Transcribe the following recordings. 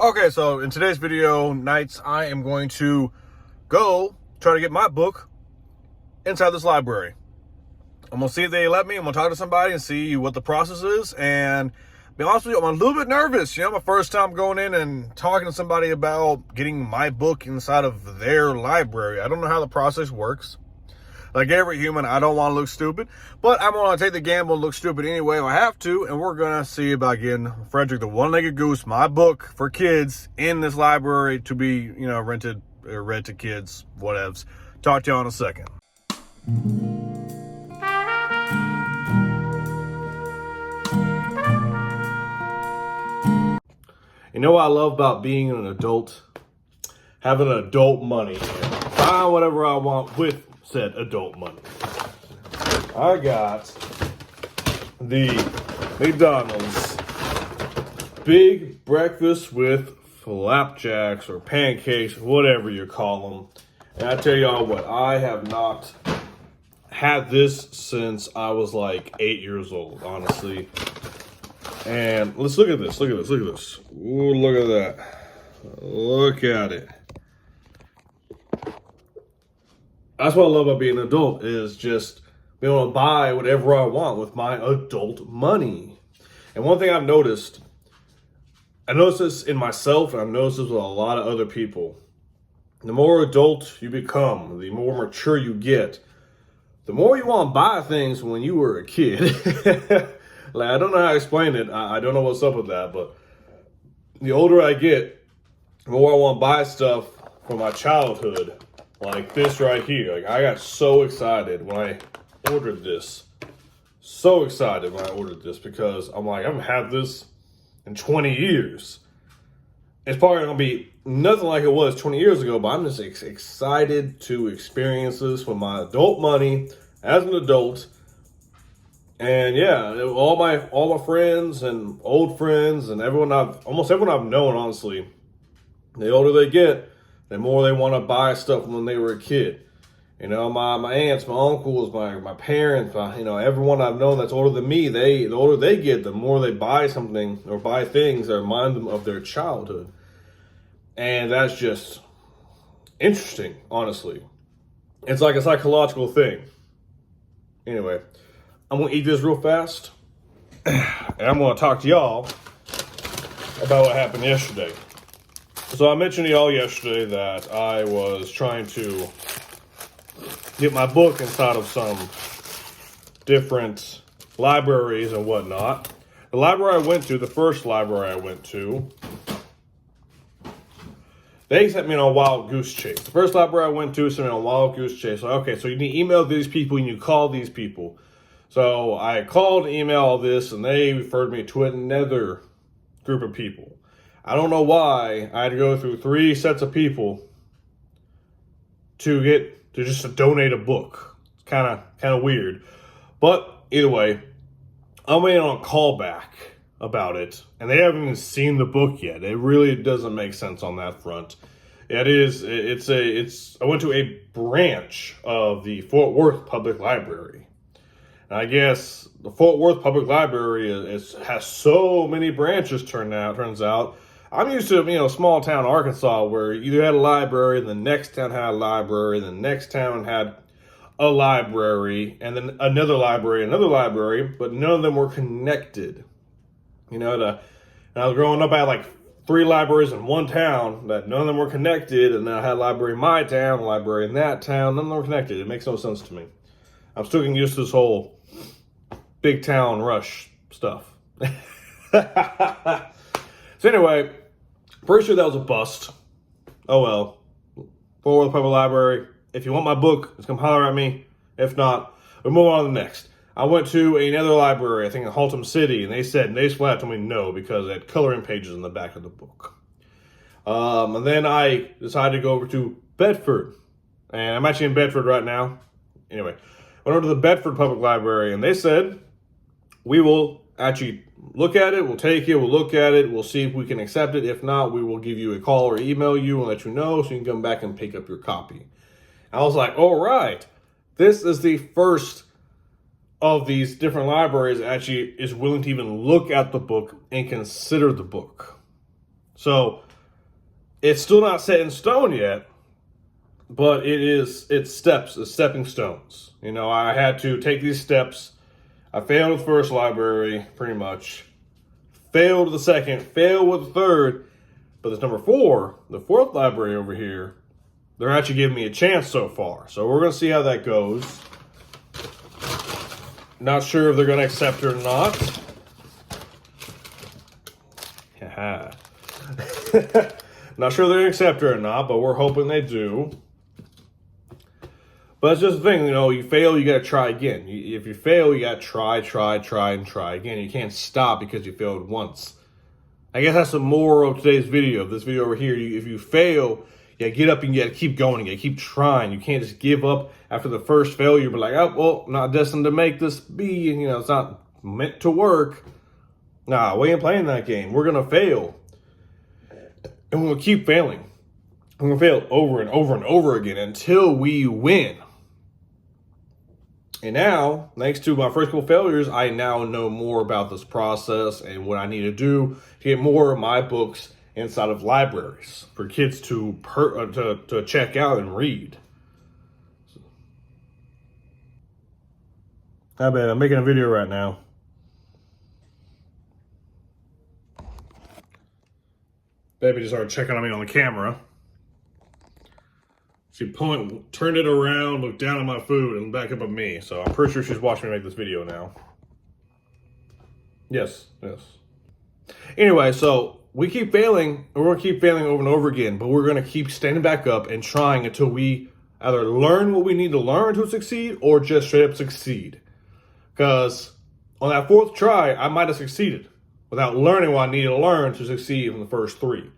Okay, so in today's video, Knights, I am going to go try to get my book inside this library. I'm going to see if they let me. I'm going to talk to somebody and see what the process is. And be honest with you, I'm a little bit nervous. My first time going in and talking to somebody about getting my book inside of their library. I don't know how the process works. Like every human, I don't want to look stupid, but I'm going to take the gamble and look stupid anyway if I have to, and we're going to see about getting Frederick the One-Legged Goose, my book for kids, in this library to be, rented or read to kids, whatevs. Talk to y'all in a second. You know what I love about being an adult? Having adult money. Buy whatever I want with said adult money. I got the McDonald's big breakfast with flapjacks or pancakes, whatever you call them. And I tell y'all what, I have not had this since I was like 8 years old, honestly. And let's look at this, look at this, look at this. Ooh, look at that. Look at it. That's what I love about being an adult, is just being able to buy whatever I want with my adult money. And one thing I've noticed, I noticed this in myself, and I've noticed this with a lot of other people. The more adult you become, the more mature you get, the more you want to buy things when you were a kid. Like, I don't know how to explain it. I don't know what's up with that, but the older I get, the more I want to buy stuff from my childhood. Like this right here. Like, I got so excited when I ordered this. So excited when I ordered this because I'm like, I haven't had this in 20 years. It's probably going to be nothing like it was 20 years ago, but I'm just excited to experience this with my adult money as an adult. And yeah, all my friends and old friends and almost everyone I've known, honestly, the older they get, the more they want to buy stuff when they were a kid. My aunts, my uncles, my parents, everyone I've known that's older than me, the older they get, the more they buy something or buy things that remind them of their childhood. And that's just interesting, honestly. It's like a psychological thing. Anyway, I'm going to eat this real fast, and I'm going to talk to y'all about what happened yesterday. So I mentioned to y'all yesterday that I was trying to get my book inside of some different libraries and whatnot. The library I went to, the first library I went to, they sent me on a wild goose chase. The first library I went to sent me on a wild goose chase. So, okay, so you need to email these people and you call these people. So I called, emailed all this, and they referred me to another group of people. I don't know why I had to go through 3 sets of people to donate a book. It's kind of weird. But either way, I'm waiting on a call back about it, and they haven't even seen the book yet. It really doesn't make sense on that front. I went to a branch of the Fort Worth Public Library. And I guess the Fort Worth Public Library has so many branches turns out. I'm used to, small town Arkansas where you either had a library, and the next town had a library, and the next town had a library, and then another library, but none of them were connected. When I was growing up, I had like 3 libraries in one town that none of them were connected, and then I had a library in my town, a library in that town, none of them were connected. It makes no sense to me. I'm still getting used to this whole big town rush stuff. So anyway, pretty sure that was a bust. Oh well. Fort Worth Public Library. If you want my book, just come holler at me. If not, we'll move on to the next. I went to another library, I think in Haltom City, and they just flat told me no because they had coloring pages in the back of the book. And then I decided to go over to Bedford. And I'm actually in Bedford right now. Anyway, went over to the Bedford Public Library, and they said, we will actually look at it, we'll take it, we'll look at it, we'll see if we can accept it. If not, we will give you a call or email you and let you know so you can come back and pick up your copy. I was like, all right, this is the first of these different libraries that actually is willing to even look at the book and consider the book. So It's still not set in stone yet, but it's steps, it's stepping stones. You know, I had to take these steps. I failed with the first library, pretty much. Failed with the second, failed with the third. But this number 4, the 4th library over here, they're actually giving me a chance so far. So we're going to see how that goes. Not sure if they're going to accept it or not. Not sure they're going to accept it or not, but we're hoping they do. But it's just the thing, you know, you fail, you got to try again. If you fail, you got to try, and try again. You can't stop because you failed once. I guess that's the moral of today's video. This video over here, if you fail, you get up and you got to keep going. You got to keep trying. You can't just give up after the first failure. But like, oh, well, not destined to make this be. And, you know, it's not meant to work. Nah, we ain't playing that game. We're going to fail. And we're going to keep failing. We're going to fail over and over and over again until we win. And now, thanks to my first couple failures, I now know more about this process and what I need to do to get more of my books inside of libraries for kids to check out and read. I bet I'm making a video right now. Baby just started checking on me on the camera. She turned it around, looked down at my food, and back up at me. So I'm pretty sure she's watching me make this video now. Yes. Anyway, so we keep failing, and we're going to keep failing over and over again, but we're going to keep standing back up and trying until we either learn what we need to learn to succeed or just straight up succeed. Because on that 4th try, I might have succeeded without learning what I needed to learn to succeed from the first 3.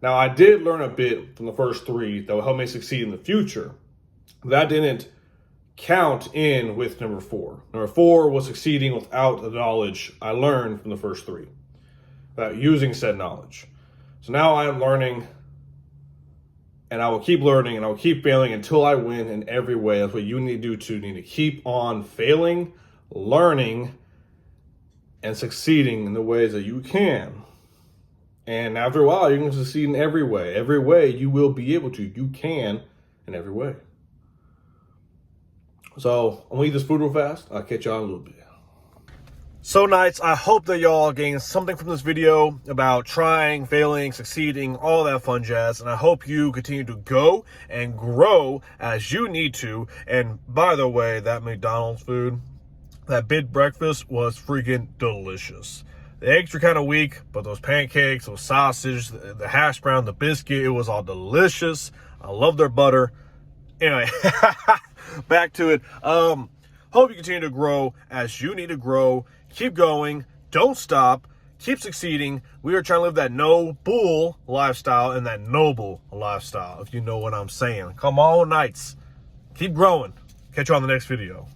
Now, I did learn a bit from the first 3 that will help me succeed in the future. That didn't count in with number 4. Number 4 was succeeding without the knowledge I learned from the first 3, without using said knowledge. So now I am learning, and I will keep learning, and I will keep failing until I win in every way. That's what you need to do too. You need to keep on failing, learning, and succeeding in the ways that you can. And after a while, you're going to succeed in every way. Every way you will be able to. You can in every way. So I'm going to eat this food real fast. I'll catch y'all in a little bit. So Knights, I hope that y'all gained something from this video about trying, failing, succeeding, all that fun jazz. And I hope you continue to go and grow as you need to. And by the way, that McDonald's food, that big breakfast was freaking delicious. The eggs were kind of weak, but those pancakes, those sausage, the hash brown, the biscuit, it was all delicious. I love their butter. Anyway, back to it. Hope you continue to grow as you need to grow. Keep going. Don't stop. Keep succeeding. We are trying to live that no bull lifestyle and that noble lifestyle, if you know what I'm saying. Come on, Knights. Keep growing. Catch you on the next video.